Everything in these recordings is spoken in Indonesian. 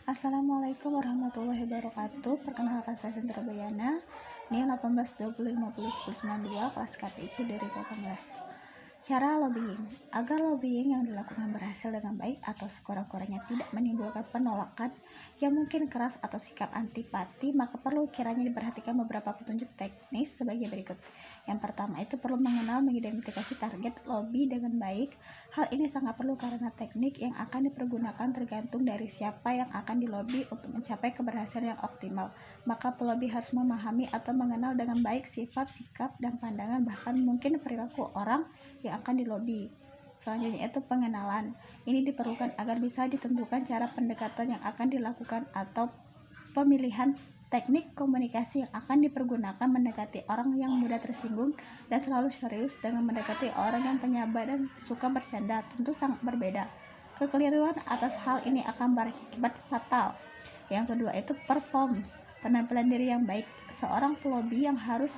Assalamualaikum warahmatullahi wabarakatuh. Perkenalkan saya Sentra Bayana. Ini 18 20 50 1092 kelas KPIC dari 18. Cara lobbying. Agar lobbying yang dilakukan berhasil dengan baik atau sekurang-kurangnya tidak menimbulkan penolakan yang mungkin keras atau sikap antipati, maka perlu kiranya diperhatikan beberapa petunjuk teknis sebagai berikut. Yang pertama itu perlu mengenal mengidentifikasi target lobby dengan baik. Hal ini sangat perlu karena teknik yang akan dipergunakan tergantung dari siapa yang akan dilobi untuk mencapai keberhasilan yang optimal. Maka pelobi harus memahami atau mengenal dengan baik sifat, sikap, dan pandangan bahkan mungkin perilaku orang yang akan dilobi. Selanjutnya itu pengenalan. Ini diperlukan agar bisa ditentukan cara pendekatan yang akan dilakukan atau pemilihan teknik komunikasi yang akan dipergunakan mendekati orang yang mudah tersinggung dan selalu serius dengan mendekati orang yang penyabar dan suka bercanda tentu sangat berbeda. Kekeliruan atas hal ini akan berakibat fatal. Yang kedua itu performance, penampilan diri yang baik. Seorang pelobi yang harus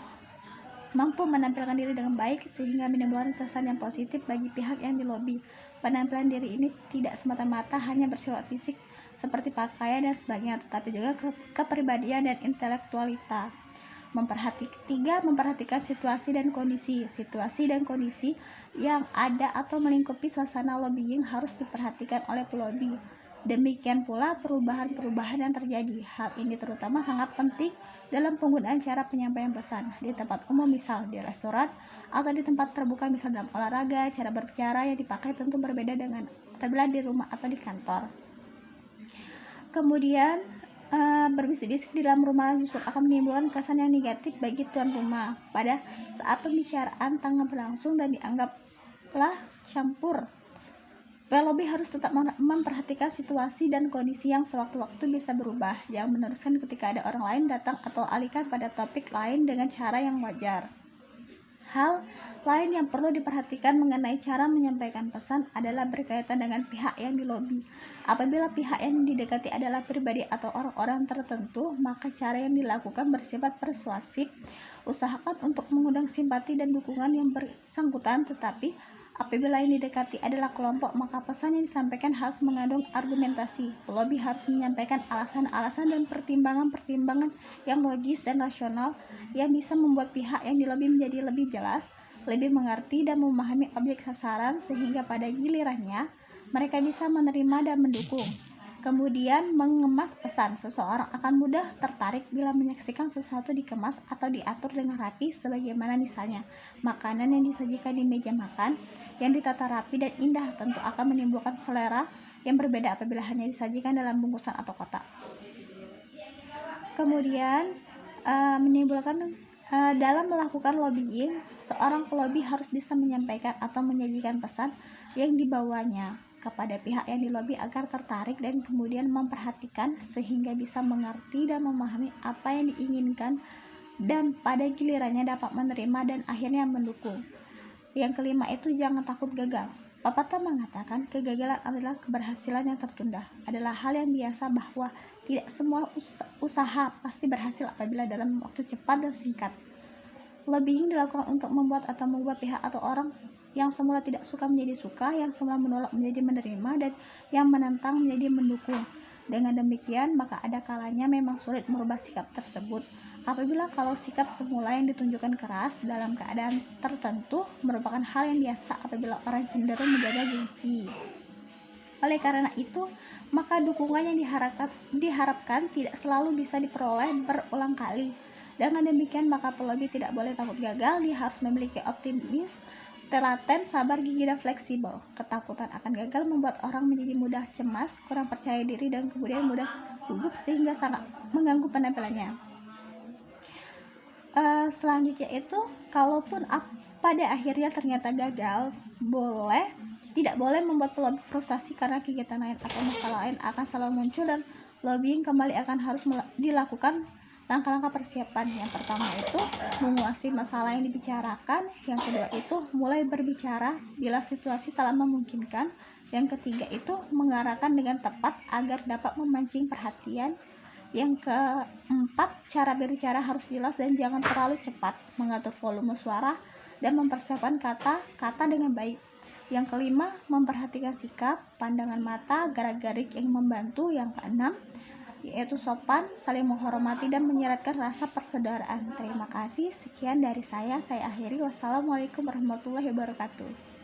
mampu menampilkan diri dengan baik sehingga menimbulkan kesan yang positif bagi pihak yang dilobi. Penampilan diri ini tidak semata-mata hanya bersifat fisik seperti pakaian dan sebagainya, tetapi juga kepribadian dan intelektualitas. Memperhatikan situasi dan kondisi yang ada atau melingkupi suasana lobbying harus diperhatikan oleh pelobi. Demikian pula perubahan-perubahan yang terjadi. Hal ini terutama sangat penting dalam penggunaan cara penyampaian pesan di tempat umum, misal di restoran atau di tempat terbuka, misal dalam olahraga. Cara berbicara yang dipakai tentu berbeda dengan apabila di rumah atau di kantor. Kemudian berbisik-bisik di dalam rumah justru akan menimbulkan kesan yang negatif bagi tuan rumah. Pada saat pembicaraan tengah berlangsung dan dianggaplah campur, pelobi harus tetap memperhatikan situasi dan kondisi yang sewaktu-waktu bisa berubah. Jangan meneruskan ketika ada orang lain datang atau alihkan pada topik lain dengan cara yang wajar. Hal lain yang perlu diperhatikan mengenai cara menyampaikan pesan adalah berkaitan dengan pihak yang dilobi. Apabila pihak yang didekati adalah pribadi atau orang-orang tertentu, maka cara yang dilakukan bersifat persuasif. Usahakan untuk mengundang simpati dan dukungan yang bersangkutan, tetapi apabila yang didekati adalah kelompok, maka pesan yang disampaikan harus mengandung argumentasi. Pelobi harus menyampaikan alasan-alasan dan pertimbangan-pertimbangan yang logis dan rasional yang bisa membuat pihak yang dilobi menjadi lebih jelas, lebih mengerti dan memahami objek sasaran sehingga pada gilirannya mereka bisa menerima dan mendukung. Kemudian mengemas pesan. Seseorang akan mudah tertarik bila menyaksikan sesuatu dikemas atau diatur dengan rapi, sebagaimana misalnya makanan yang disajikan di meja makan yang ditata rapi dan indah tentu akan menimbulkan selera yang berbeda apabila hanya disajikan dalam bungkusan atau kotak. Kemudian dalam melakukan lobbying, seorang pelobi harus bisa menyampaikan atau menyajikan pesan yang dibawanya kepada pihak yang dilobi agar tertarik dan kemudian memperhatikan sehingga bisa mengerti dan memahami apa yang diinginkan dan pada gilirannya dapat menerima dan akhirnya mendukung. Yang kelima itu jangan takut gagal. Pepatah mengatakan kegagalan adalah keberhasilan yang tertunda. Adalah hal yang biasa bahwa tidak semua usaha pasti berhasil apabila dalam waktu cepat dan singkat. Lobbying dilakukan untuk membuat atau mengubah pihak atau orang yang semula tidak suka menjadi suka, yang semula menolak menjadi menerima, dan yang menentang menjadi mendukung. Dengan demikian, maka ada kalanya memang sulit merubah sikap tersebut. Apabila kalau sikap semula yang ditunjukkan keras dalam keadaan tertentu merupakan hal yang biasa apabila orang cenderung menjaga gengsi. Oleh karena itu, maka dukungan yang diharapkan tidak selalu bisa diperoleh berulang kali. Dengan demikian, maka pelobi tidak boleh takut gagal. Dia harus memiliki optimis, telaten, sabar, gigih, dan fleksibel. Ketakutan akan gagal membuat orang menjadi mudah cemas, kurang percaya diri, dan kemudian mudah gugup sehingga sangat mengganggu penampilannya. Selanjutnya itu, kalaupun pada akhirnya ternyata gagal, tidak boleh membuat pelobi frustasi karena kegiatan lain atau masalah lain akan selalu muncul dan lobbying kembali akan harus dilakukan langkah-langkah persiapan. Yang pertama itu menguasai masalah yang dibicarakan. Yang kedua itu mulai berbicara bila situasi telah memungkinkan. Yang ketiga itu mengarahkan dengan tepat agar dapat memancing perhatian. Yang keempat, cara berbicara harus jelas dan jangan terlalu cepat, mengatur volume suara dan mempersiapkan kata-kata dengan baik. Yang kelima, memperhatikan sikap, pandangan mata, gerak-gerik yang membantu. Yang keenam, yaitu sopan, saling menghormati dan menyeratkan rasa persaudaraan. Terima kasih, sekian dari saya akhiri. Wassalamualaikum warahmatullahi wabarakatuh.